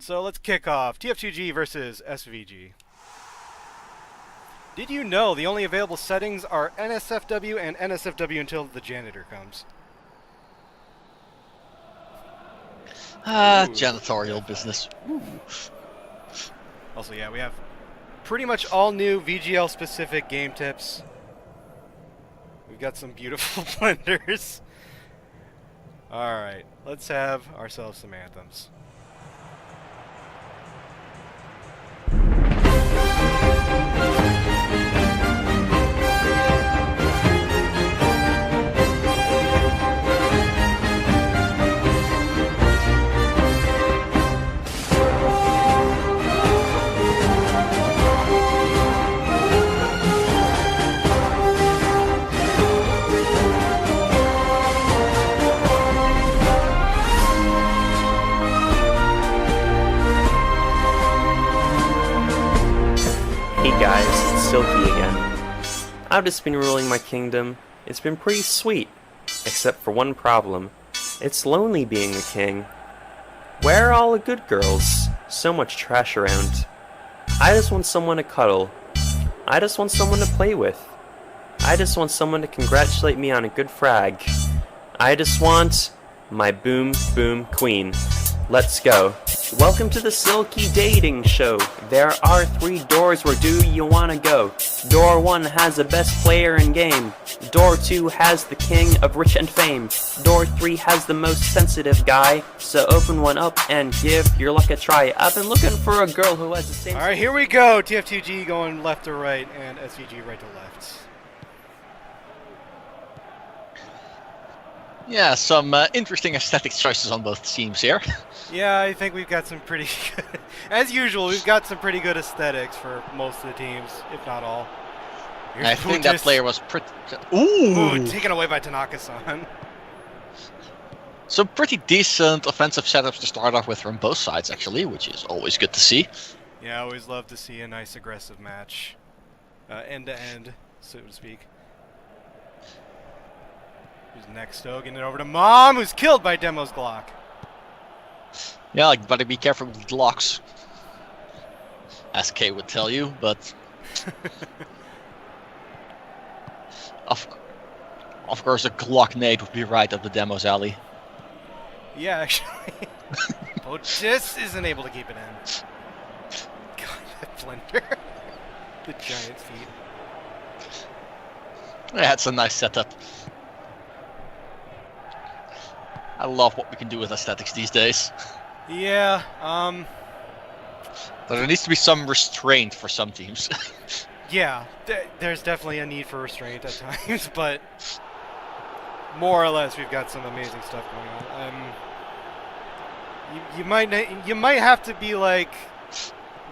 So let's kick off. tf2g versus SVG. Did you know the only available settings are NSFW and NSFW until the janitor comes? Janitorial business. Ooh. Also, yeah, we have pretty much all new VGL specific game tips. We've got some beautiful blenders. Alright, let's have ourselves some anthems. Hey guys, it's Silky again. I've just been ruling my kingdom. It's been pretty sweet, except for one problem. It's lonely being the king. Where are all the good girls? So much trash around. I just want someone to cuddle. I just want someone to play with. I just want someone to congratulate me on a good frag. I just want my boom boom queen. Let's go. Welcome to the Silky Dating Show. There are 3 doors, where do you wanna go? Door 1 has the best player in game. Door 2 has the king of rich and fame. Door 3 has the most sensitive guy. So open one up and give your luck a try. I've been looking for a girl who has the same... Alright, here we go. TF2G going left to right and SVG right to left. Yeah, some interesting aesthetic choices on both teams here. Yeah, I think we've got some pretty good, as usual, we've got some pretty good aesthetics for most of the teams, if not all. Here's I think that player was pretty... Ooh, taken away by Tanaka-san. Some pretty decent offensive setups to start off with from both sides, actually, which is always good to see. Yeah, I always love to see a nice aggressive match. End-to-end, so to speak. Who's next, though? Getting it over to Mom, who's killed by Demo's Glock. Yeah, like, better be careful with Glocks. As Kay would tell you, but... of course, a Glock nade would be right up the Demo's alley. Yeah, actually. Potis isn't able to keep it in. God, that blender. The giant feet. Yeah, it's a nice setup. I love what we can do with aesthetics these days. Yeah, But there needs to be some restraint for some teams. yeah, there's definitely a need for restraint at times, but more or less we've got some amazing stuff going on. You might have to be like,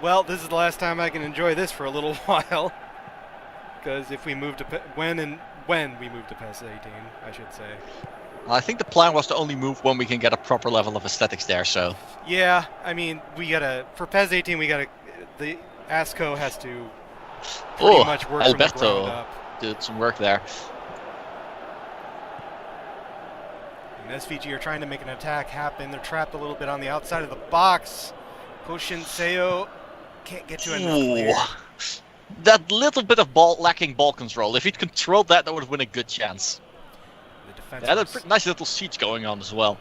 well, this is the last time I can enjoy this for a little while, because if we move to when we move to PES 18, I should say. I think the plan was to only move when we can get a proper level of aesthetics there, so... Yeah, I mean, we gotta... For PES 18, we gotta... The ASCO has to pretty much work from the ground up. Did some work there. And SVG are trying to make an attack happen. They're trapped a little bit on the outside of the box. Koshin Seo can't get to enough clear. That little bit of lacking ball control. If he'd controlled that, that would have been a good chance. Yeah, that's a pretty nice little siege going on as well.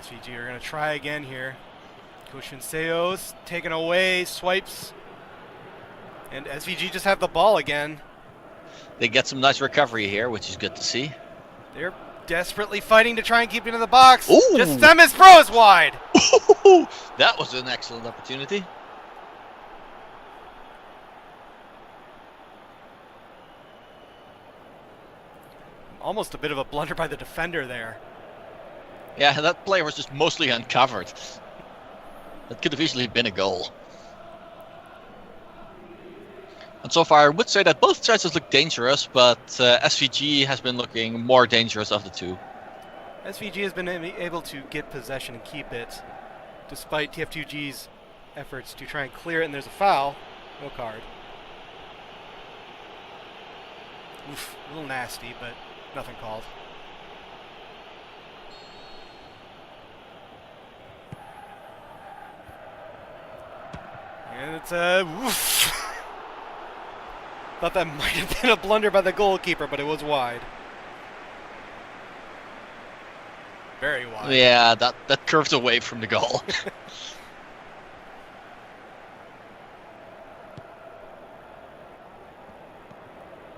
SVG are going to try again here. Koshin Seo's taken away, swipes. And SVG just have the ball again. They get some nice recovery here, which is good to see. They're desperately fighting to try and keep it in the box. Ooh. Just Themis Pro is wide. That was an excellent opportunity. Almost a bit of a blunder by the defender there. Yeah, that player was just mostly uncovered. That could have easily been a goal. And so far, I would say that both sides look dangerous, but SVG has been looking more dangerous of the two. SVG has been able to get possession and keep it, despite TF2G's efforts to try and clear it, and there's a foul. No card. Oof, a little nasty, but nothing called. And it's a woof. Thought that might have been a blunder by the goalkeeper, but it was wide. Very wide. Yeah, that curves away from the goal.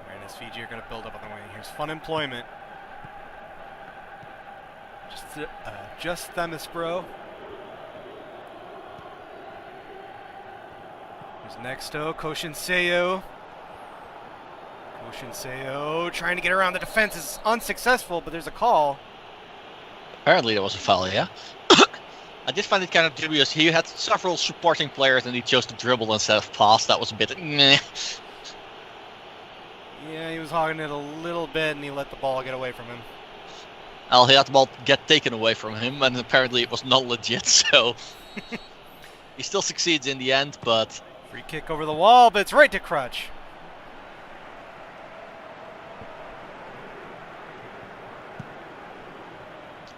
Alright, as Fiji are going to build up on the wing. Here's Fun Employment. Just Themysbro. Here's Nexto, Koshin Seyo. Koshin Seyo trying to get around the defense is unsuccessful, but there's a call. Apparently there was a foul, yeah. I did find it kind of dubious. He had several supporting players and he chose to dribble instead of pass. That was a bit meh. Yeah, he was hogging it a little bit and he let the ball get away from him. Well, he had the ball get taken away from him and apparently it was not legit, so... he still succeeds in the end, but... Free kick over the wall, but it's right to Crutch.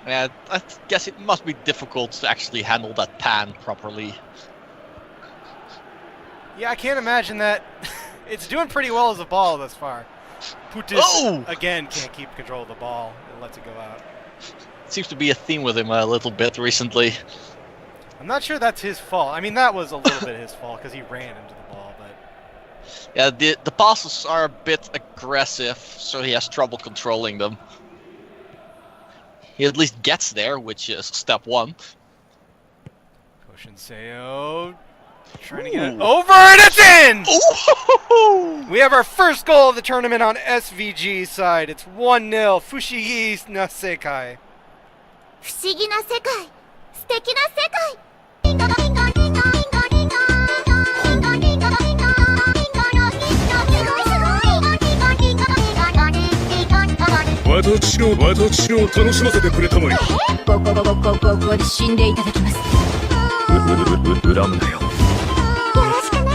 Yeah, I guess it must be difficult to actually handle that pan properly. Yeah, I can't imagine that. It's doing pretty well as a ball thus far. Putis, again, can't keep control of the ball and lets it go out. Seems to be a theme with him a little bit recently. I'm not sure that's his fault. I mean, that was a little bit his fault because he ran into the ball, but... Yeah, the passes are a bit aggressive, so he has trouble controlling them. He at least gets there, which is step one. Koshin Seyo trying to get it over, and it's in! Ooh! We have our first goal of the tournament on SVG side. It's 1-0. Fushigi na Sekai. 不思議な世界、素敵な世界。私を楽しませてくれたまえ。ここで死んでいただきます。恨むなよ。よろしくね。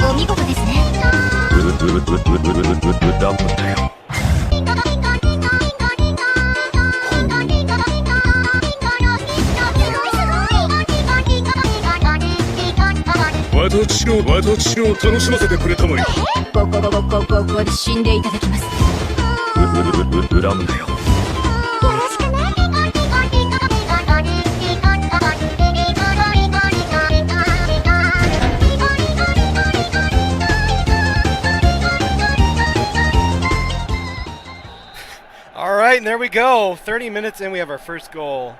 お見事ですね。恨むなよ。私を楽しませてくれたまえ。ここで死んでいただきます。恨むなよ。 All right, and there we go. 30 minutes in, we have our first goal.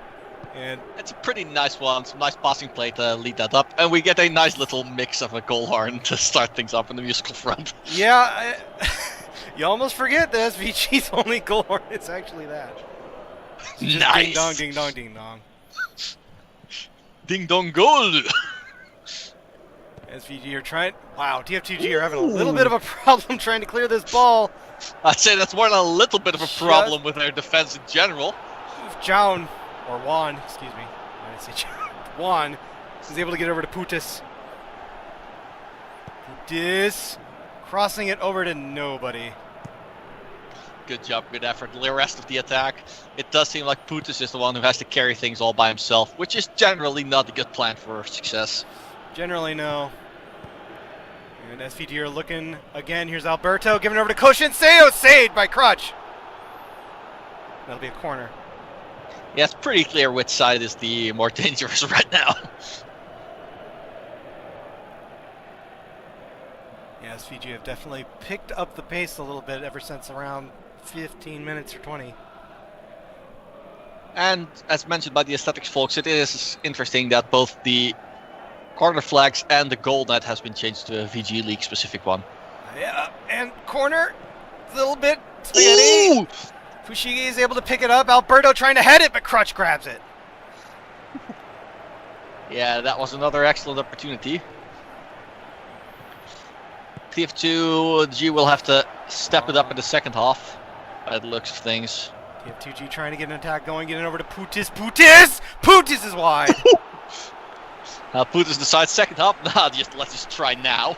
And it's a pretty nice one, some nice passing play to lead that up, and we get a nice little mix of a goal horn to start things up in the musical front. Yeah, you almost forget that SVG's only goal horn is actually that. Nice! Ding dong, ding dong, ding dong. Ding dong goal! SVG are trying... Wow, tf2g are having a little bit of a problem trying to clear this ball. I'd say that's more than a little bit of a problem with their defense in general. Jaun, or Juan, excuse me. I didn't say Jaun. Juan is able to get over to Putis. Putis crossing it over to nobody. Good job, good effort. The rest of the attack. It does seem like Putis is the one who has to carry things all by himself, which is generally not a good plan for success. Generally, no. And SVG are looking again. Here's Alberto giving it over to Koshin Seyo, saved by Crutch. That'll be a corner. Yeah, it's pretty clear which side is the more dangerous right now. Yeah, SVG have definitely picked up the pace a little bit ever since around 15 minutes or 20. And as mentioned by the aesthetics folks, it is interesting that both the corner flags and the goal net has been changed to a VG League specific one. Yeah, and corner, a little bit spaghetti. Ooh! Fushigi is able to pick it up. Alberto trying to head it, but Crutch grabs it. Yeah, that was another excellent opportunity. tf2g will have to step it up in the second half, by the looks of things. tf2g trying to get an attack going, getting over to Putis. Putis! Putis is wide. Putis decides second half. Nah, let's just try now.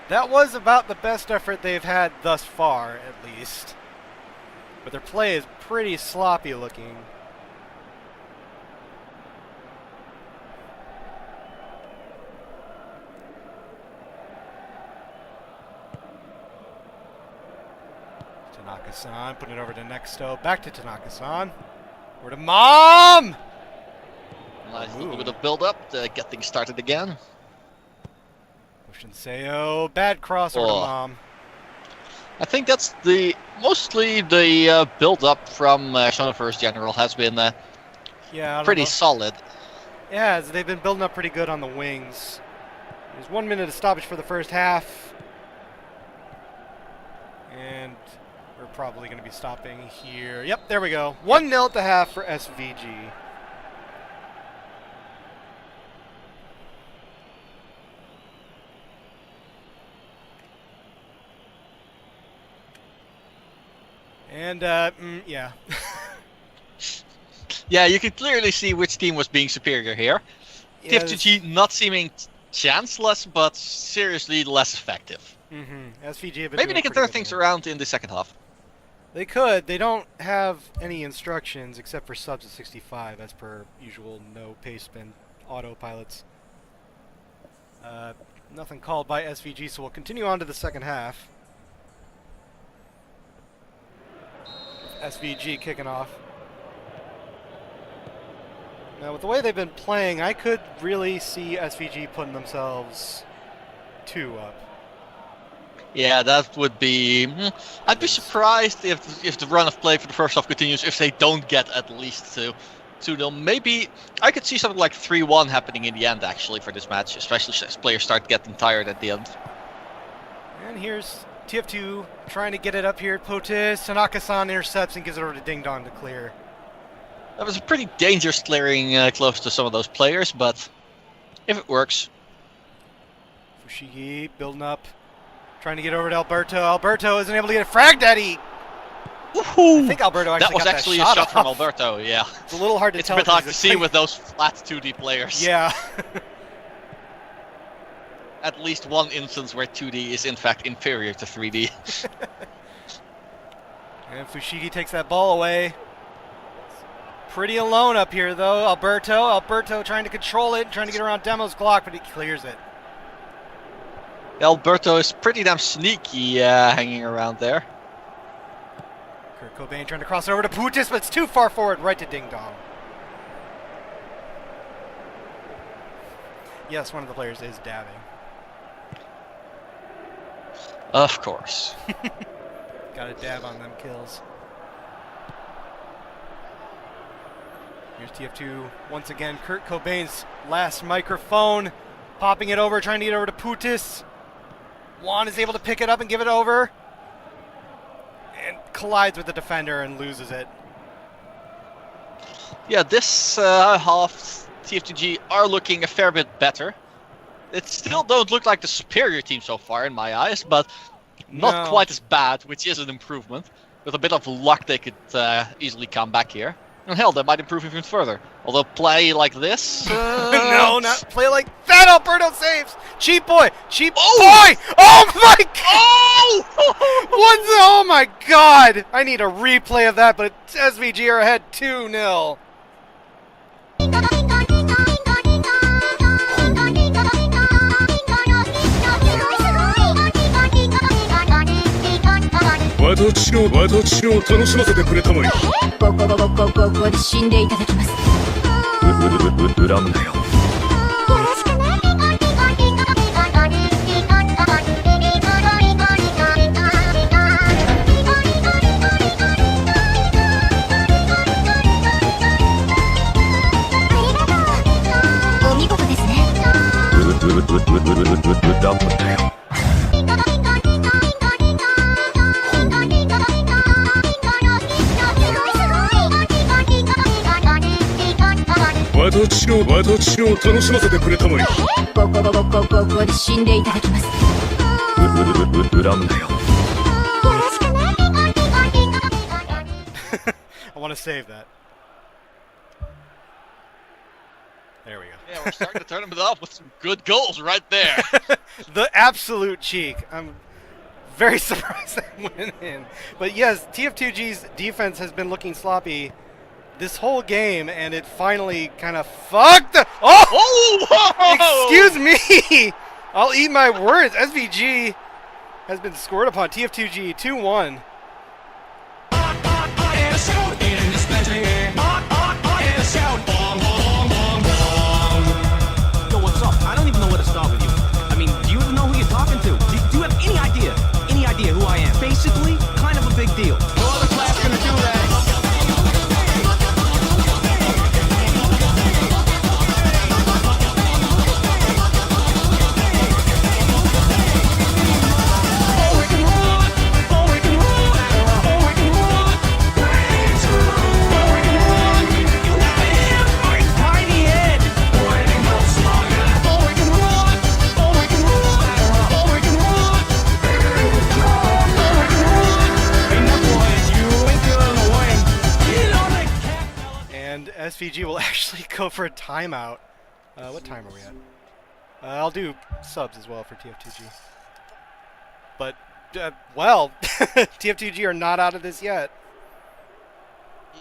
That was about the best effort they've had thus far, at least. But their play is pretty sloppy looking. Tanaka-san, putting it over to Nexto. Back to Tanaka-san. Over to Mom! Nice little bit of build-up to get things started again. Shinseo, bad cross over to Mom. I think that's mostly the build-up from Shonen First General has been pretty solid. Yeah, they've been building up pretty good on the wings. There's 1 minute of stoppage for the first half. And we're probably going to be stopping here. Yep, there we go. 1-0 at the half for SVG. And, yeah. Yeah, you could clearly see which team was being superior here. Yeah, tf2g not seeming chanceless, but seriously less effective. SVG have been Maybe they can turn things around in the second half. They could. They don't have any instructions except for subs at 65, as per usual. No pace spin autopilots. Nothing called by SVG, so we'll continue on to the second half. SVG kicking off. Now, with the way they've been playing, I could really see SVG putting themselves 2 up. Yeah, that would be... I'd be surprised if the run of play for the first half continues, if they don't get at least 2-0. Maybe I could see something like 3-1 happening in the end, actually, for this match, especially as players start getting tired at the end. And here's TF2 trying to get it up here at POTUS. Tanaka-san intercepts and gives it over to Ding Dong to clear. That was a pretty dangerous clearing close to some of those players, but if it works. Fushigi building up, trying to get over to Alberto. Alberto isn't able to get a frag daddy. I think Alberto actually that was got actually that a shot from off. Alberto, yeah. It's a little hard to it's tell. It's a bit hard to see with those flat 2D players. Yeah. At least one instance where 2D is in fact inferior to 3D. And Fushigi takes that ball away. Pretty alone up here, though. Alberto trying to control it, trying to get around Demo's Glock, but he clears it. Alberto is pretty damn sneaky hanging around there. Kurt Cobain trying to cross over to POTUS, but it's too far forward, right to Ding Dong. Yes, one of the players is dabbing. Of course. Gotta dab on them kills. Here's TF2 once again. Kurt Cobain's last microphone. Popping it over, trying to get over to POTUS. Juan is able to pick it up and give it over. And collides with the defender and loses it. Yeah, this half TF2G are looking a fair bit better. It still don't look like the superior team so far in my eyes, but not quite as bad, which is an improvement. With a bit of luck they could easily come back here. And hell, they might improve even further. Although play like this... No, not play like that! Alberto saves! Cheap boy! Cheap boy! Oh my god! Oh my god! I need a replay of that, but SVG are ahead 2-0.私を楽しませてくれたまえ。ここで死んでいただきます。恨むなよ。よろしくね。お見事ですね。恨むなよ。私を楽しませてくれたまえ。ここで死んでいただきます。恨むなよ。よろしくね。I want to save that. There we go. Yeah, we're starting to turn it off with some good goals right there. The absolute cheek. I'm very surprised that went in. But yes, TF2G's defense has been looking sloppy this whole game, and it finally kind of fucked. Oh! Excuse me! I'll eat my words. SVG has been scored upon. TF2G 2-1. Yo, what's up? I don't even know where to start with you. I mean, do you even know who you're talking to? Do you have any idea? Any idea who I am? Basically, kind of a big deal. No other class gonna do that. SVG will actually go for a timeout. What time are we at? I'll do subs as well for TF2G. But, well, TF2G are not out of this yet.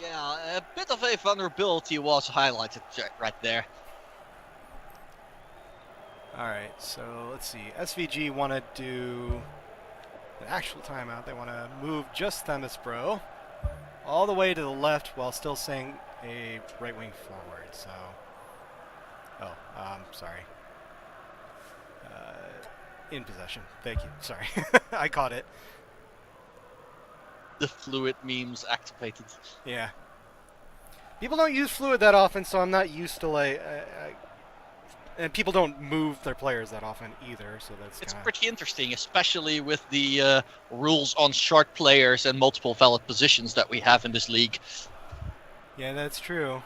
Yeah, a bit of a vulnerability was highlighted right there. Alright, so let's see. SVG want to do an actual timeout. They want to move just Themis Bro all the way to the left while still saying a right wing forward, so... Oh, sorry. In possession. Thank you. Sorry. I caught it. The fluid memes activated. Yeah. People don't use fluid that often, so I'm not used to, like... and people don't move their players that often either, so that's It's kinda... pretty interesting, especially with the rules on short players and multiple valid positions that we have in this league. Yeah, that's true.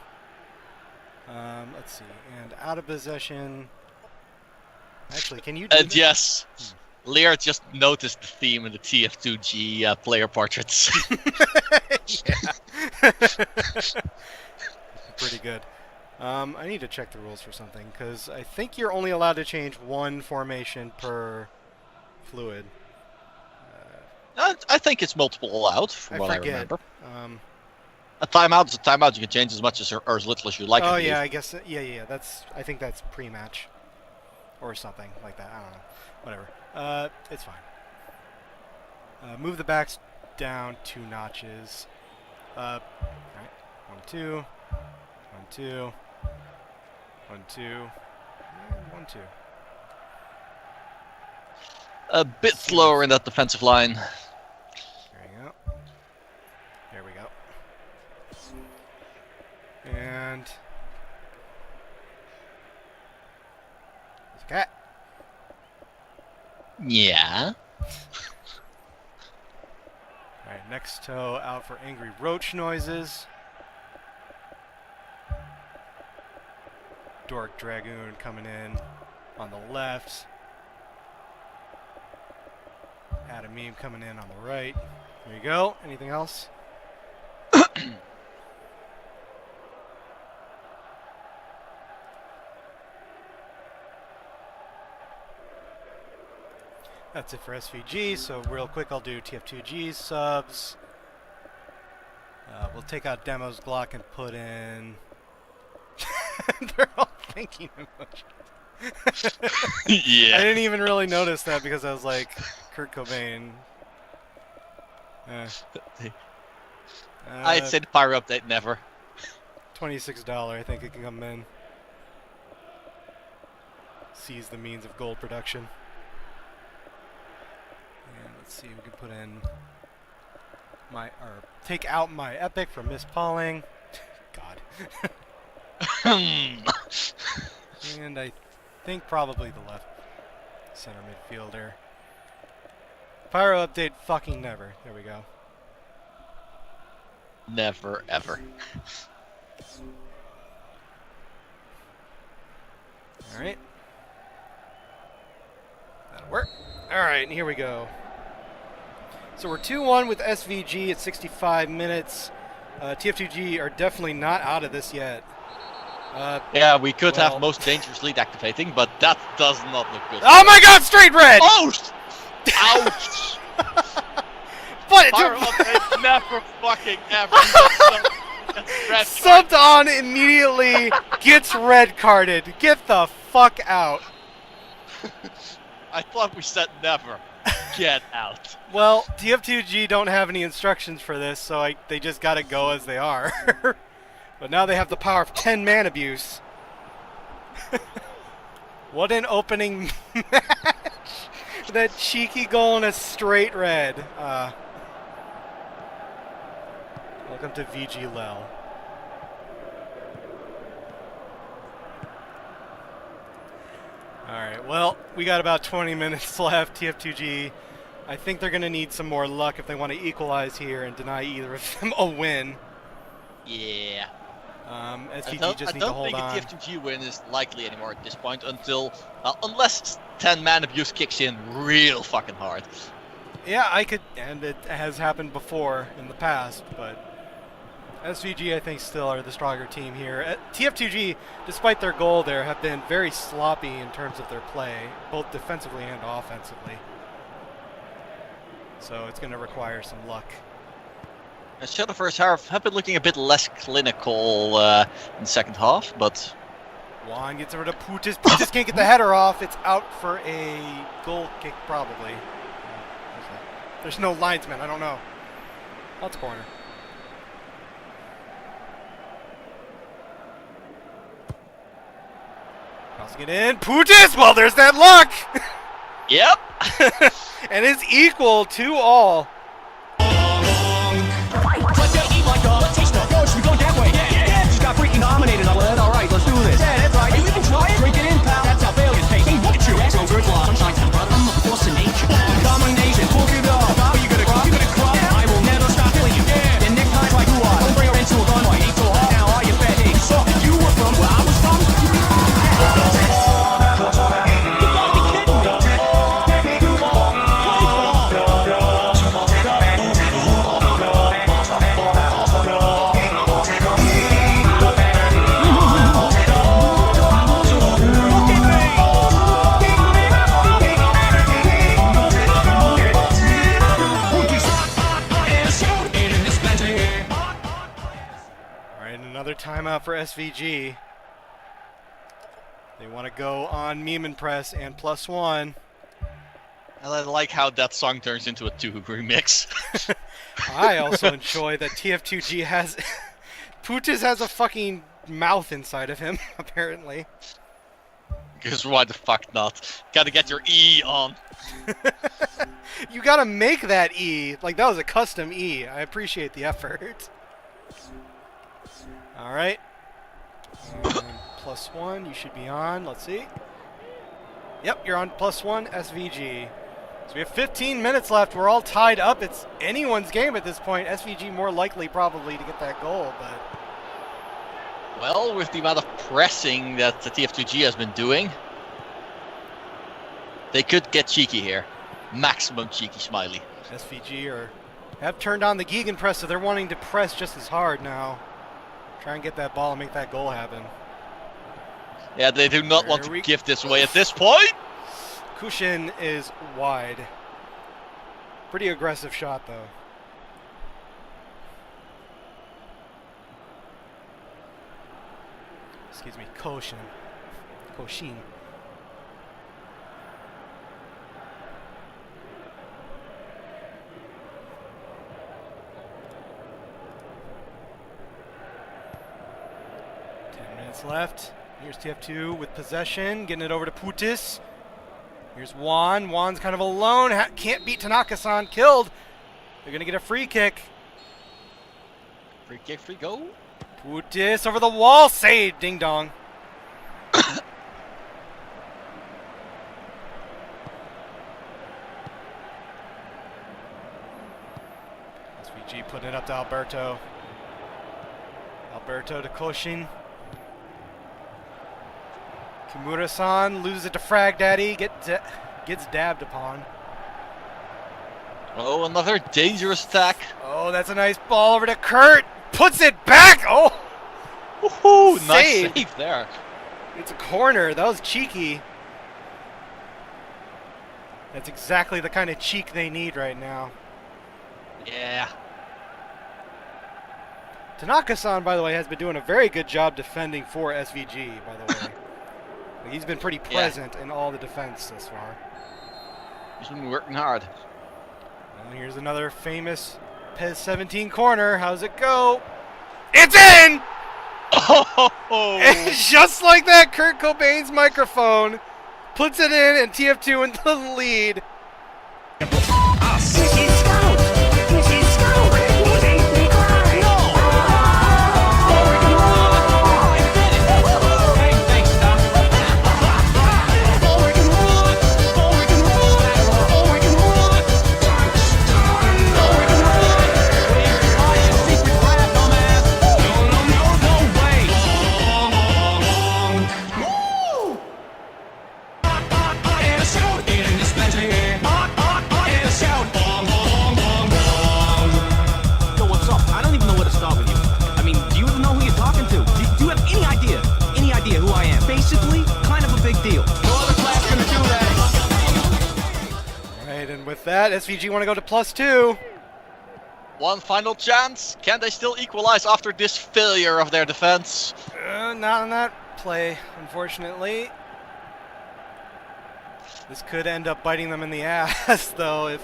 Let's see. And out of possession... Actually, can you do And this? yes, Lear just noticed the theme in the TF2G player portraits. Yeah. Pretty good. I need to check the rules for something, because I think you're only allowed to change one formation per fluid. I think it's multiple allowed, from what I forget. remember. A timeout is a timeout. You can change as much as or as little as you like. Oh I yeah, I guess. Yeah. I think that's pre-match, or something like that. I don't know. Whatever. It's fine. Move the backs down 2 notches. All right. 1, 2. 1, 2. 1, 2. And 1, 2. A bit slower in that defensive line. There you go. There we go. And there's a cat. Yeah. Alright, next toe out for angry roach noises. Dork Dragoon coming in on the left. Adam Meme coming in on the right. There you go. Anything else? That's it for SVG, so real quick I'll do TF2G subs. We'll take out Demos Glock and put in... They're all thinking emoji. Yeah. I didn't even really notice that because I was like, Kurt Cobain. I'd say the Pyro update never. $26, I think it can come in. Seize the means of gold production. And let's see, we can put in my, or take out my epic from Miss Pauling. God. And I think probably the left center midfielder. Pyro update fucking never. There we go. Never, ever. Alright. That'll work. Alright, here we go. So we're 2-1 with SVG at 65 minutes. TF2G are definitely not out of this yet. Yeah, we could well. have most dangerous lead activating, but that does not look good. Oh my god, straight red! Oh! Ouch! But they never fucking ever subbed on immediately, gets red carded. Get the fuck out. I thought we said never. Get out. Well, tf2g don't have any instructions for this, so they just gotta go as they are. But now they have the power of 10 man abuse. What an opening match. That cheeky goal and a straight red. Welcome to VG Lel. Alright, well, we got about 20 minutes left. TF2G, I think they're going to need some more luck if they want to equalize here and deny either of them a win. Yeah. SVG just need to hold on. I don't think a TF2G win is likely anymore at this point until, unless 10 man abuse kicks in real fucking hard. Yeah, I could, and it has happened before in the past, but SVG I think still are the stronger team here. TF2G, despite their goal there, have been very sloppy in terms of their play, both defensively and offensively. So it's going to require some luck. Shadow first half have been looking a bit less clinical in the second half, but... Juan gets rid of Putis. Putis can't get the header off. It's out for a goal kick, probably. There's no linesman. I don't know. That's corner. Crossing it in. Putis! Well, there's that luck! Yep! And it's equal to all. Nominated, all right, let's do this. Yeah, that's right. Hey, we can try it. Drink it in, pal. That's how failure tastes. Hey, look at you. Excellent, good luck. I'm a force of nature. Combination, pull it up. How you gonna cry? You gonna cry? I will never stop killing you. Yeah. And next time, like you are. Don't bring her into a gunfight. Ain't so hard now, are you fat? Hey, so you were from where I was from. You gotta be kidding me. Timeout for SVG. They want to go on meme and press and +1. I like how that song turns into a 2 remix. I also enjoy that TF2G has... Putis has a fucking mouth inside of him, apparently. Because why the fuck not? Gotta get your E on. You gotta make that E. Like, that was a custom E. I appreciate the effort. Alright. +1, you should be on. Let's see. Yep, you're on +1, SVG. So we have 15 minutes left. We're all tied up. It's anyone's game at this point. SVG more likely probably to get that goal, but... Well, with the amount of pressing that the TF2G has been doing, they could get cheeky here. Maximum cheeky smiley. SVG have turned on the gegenpress, so they're wanting to press just as hard now. Try and get that ball and make that goal happen. Yeah, they do not want to give this away at this point. Kushin is wide. Pretty aggressive shot, though. Excuse me, Koshin. 10 minutes left. Here's TF2 with possession, getting it over to Putis. Here's Juan. Juan's kind of alone. Can't beat Tanaka-san. Killed. They're going to get a free kick. Free kick, free goal. Putis over the wall. Save. Ding dong. SVG putting it up to Alberto. Alberto to Koshin. Kimura-san loses it to Frag Daddy, gets dabbed upon. Oh, another dangerous attack. Oh, that's a nice ball over to Kurt. Puts it back. Oh, Woohoo! Nice Saved. save there. It's a corner. That was cheeky. That's exactly the kind of cheek they need right now. Yeah. Tanaka-san, by the way, has been doing a very good job defending for SVG, by the way. He's been pretty present in all the defense thus far. He's been working hard. And here's another famous PES 17 corner. How's it go? It's in! Oh! And just like that, Kurt Cobain's microphone puts it in and TF2 into the lead. With that, SVG want to go to +2. One final chance. Can they still equalize after this failure of their defense? Not on that play, unfortunately. This could end up biting them in the ass, though, if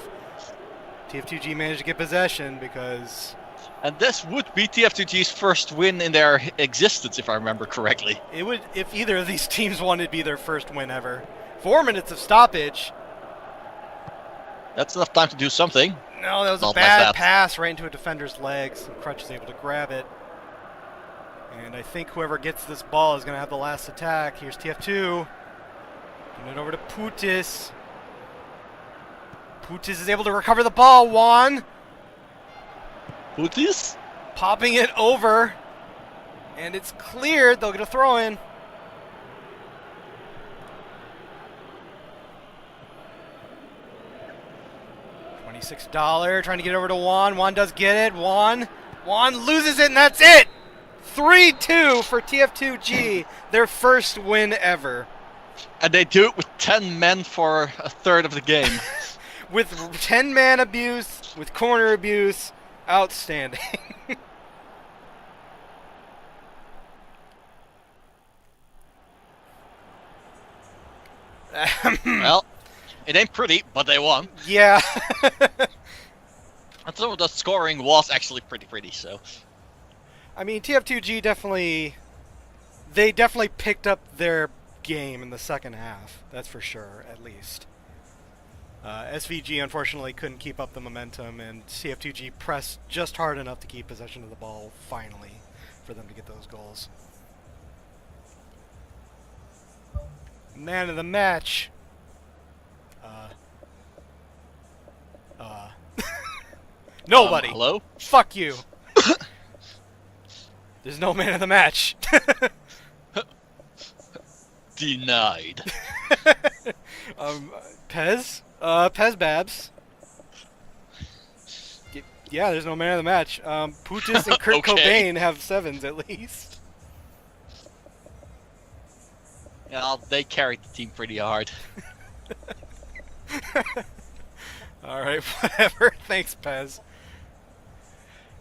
tf2g managed to get possession, because... And this would be tf2g's first win in their existence, if I remember correctly. It would, if either of these teams wanted to be their first win ever. 4 minutes of stoppage. That's enough time to do something. No, that was a Not like bad that. pass right into a defender's legs. And Crutch is able to grab it. And I think whoever gets this ball is going to have the last attack. Here's TF2. Giving it over to Putis. Putis is able to recover the ball. Juan Putis? popping it over. And it's cleared. They'll get a throw in. $26 trying to get over to Juan. Juan does get it. Juan loses it, and that's it. 3-2 for TF2G, their first win ever. And they do it with 10 men for a third of the game. With 10-man abuse, with corner abuse, outstanding. Well, it ain't pretty, but they won. Yeah. And some of the scoring was actually pretty, so... I mean, TF2G definitely picked up their game in the second half. That's for sure, at least. SVG unfortunately couldn't keep up the momentum, and TF2G pressed just hard enough to keep possession of the ball, finally, for them to get those goals. Man of the match. Nobody. Hello? Fuck you. There's no man of the match. Denied. Pez? Pez Babs. Yeah, there's no man of the match. Putis and Kurt Okay. Cobain have 7s at least. Yeah, they carried the team pretty hard. Alright, whatever. Thanks, Pez.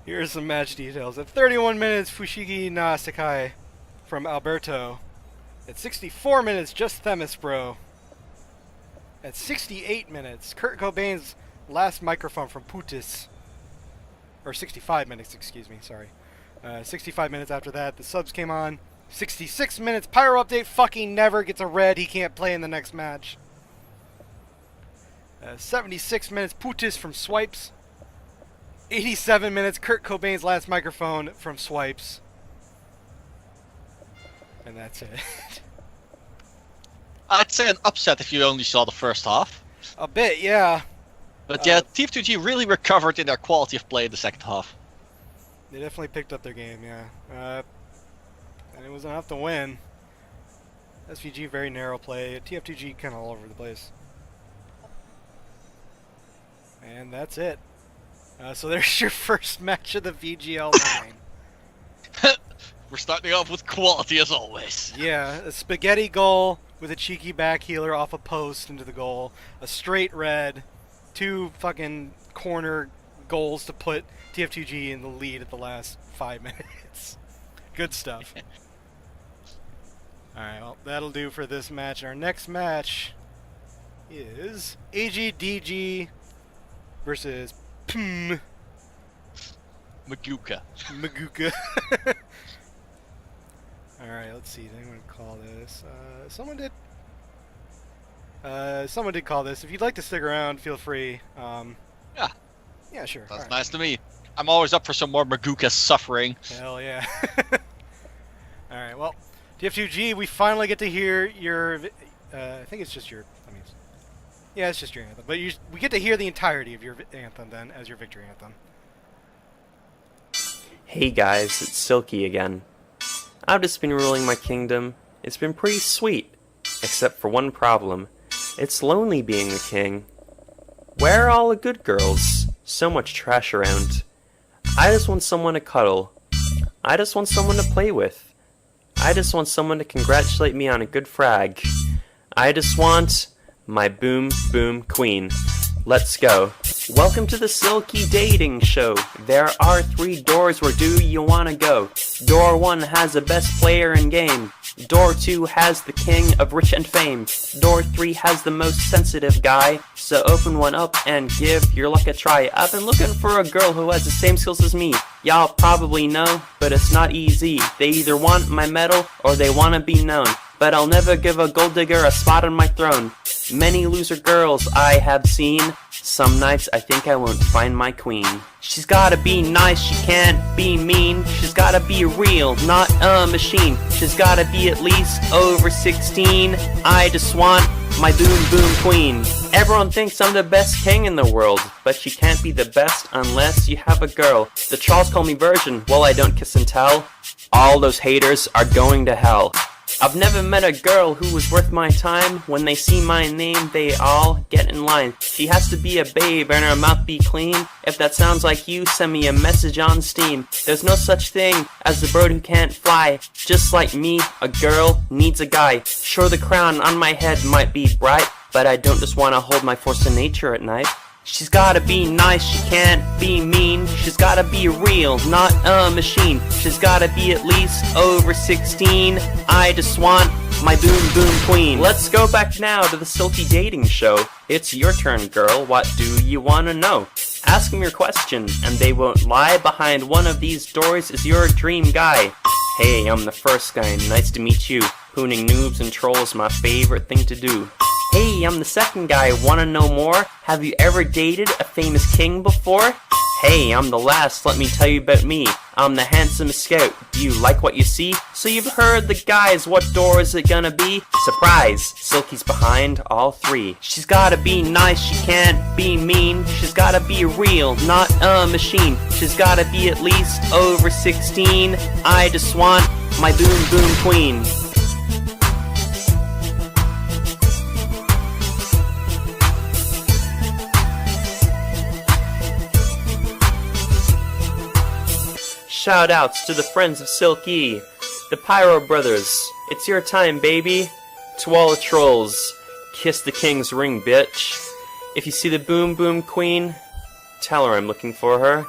Here's some match details. At 31 minutes, Fushigi na Sekai from Alberto. At 64 minutes, just Themis Bro. At 68 minutes, Kurt Cobain's last microphone from Putis. Or 65 minutes, excuse me, sorry. 65 minutes after that, the subs came on. 66 minutes, Pyro update fucking never gets a red, he can't play in the next match. 76 minutes, Putis from Swipes. 87 minutes, Kurt Cobain's last microphone from Swipes. And that's it. I'd say an upset if you only saw the first half. A bit, yeah. But yeah, tf2g really recovered in their quality of play in the second half. They definitely picked up their game, yeah. And it was enough to win. SVG, very narrow play. TF2G kind of all over the place. And that's it. So there's your first match of the VGL 9. We're starting off with quality as always. Yeah, a spaghetti goal with a cheeky back healer off a post into the goal. A straight red. 2 fucking corner goals to put tf2g in the lead at the last 5 minutes. Good stuff. Alright, well, that'll do for this match. Our next match is AGDG versus Maguka. Maguka. Alright, let's see. Did anyone call this? Someone did. Someone did call this. If you'd like to stick around, feel free. Yeah. Yeah, sure. That's Alright. nice to me. I'm always up for some more Maguka suffering. Hell yeah. Alright, well, tf2g, we finally get to hear your... I think it's just your... I mean, yeah, it's just your anthem. But we get to hear the entirety of your anthem, then, as your victory anthem. Hey guys, it's Silky again. I've just been ruling my kingdom. It's been pretty sweet, except for one problem. It's lonely being the king. Where are all the good girls? So much trash around. I just want someone to cuddle. I just want someone to play with. I just want someone to congratulate me on a good frag. I just want my boom boom queen. Let's go. Welcome to the Silky Dating Show. There are 3 doors, where do you wanna go? Door 1 has the best player in game. Door 2 has the king of rich and fame. Door 3 has the most sensitive guy. So open one up and give your luck a try. I've been looking for a girl who has the same skills as me. Y'all probably know, but it's not easy. They either want my medal or they wanna be known. But I'll never give a gold digger a spot on my throne. Many loser girls I have seen. Some nights I think I won't find my queen. She's gotta be nice, she can't be mean. She's gotta be real, not a machine. She's gotta be at least over 16. I just want my boom boom queen. Everyone thinks I'm the best king in the world, but you can't be the best unless you have a girl. The trolls call me virgin, well I don't kiss and tell. All those haters are going to hell. I've never met a girl who was worth my time. When they see my name, they all get in line. She has to be a babe and her mouth be clean. If that sounds like you, send me a message on Steam. There's no such thing as a bird who can't fly. Just like me, a girl needs a guy. Sure, the crown on my head might be bright, but I don't just want to hold my force of nature at night. She's gotta be nice, she can't be mean. She's gotta be real, not a machine. She's gotta be at least over 16. I just want my boom boom queen. Let's go back now to the Silky Dating Show. It's your turn, girl, what do you wanna know? Ask them your question, and they won't lie. Behind one of these doors is your dream guy. Hey, I'm the first guy, nice to meet you. Pooning noobs and trolls, my favorite thing to do. Hey, I'm the second guy, wanna know more? Have you ever dated a famous king before? Hey, I'm the last, let me tell you about me. I'm the handsomest scout, do you like what you see? So you've heard the guys, what door is it gonna be? Surprise, Silky's behind all 3. She's gotta be nice, she can't be mean. She's gotta be real, not a machine. She's gotta be at least over 16. I just want my boom boom queen. Shoutouts to the friends of Silky, the Pyro Brothers. It's your time, baby. To all the trolls, kiss the king's ring, bitch. If you see the boom boom queen, tell her I'm looking for her.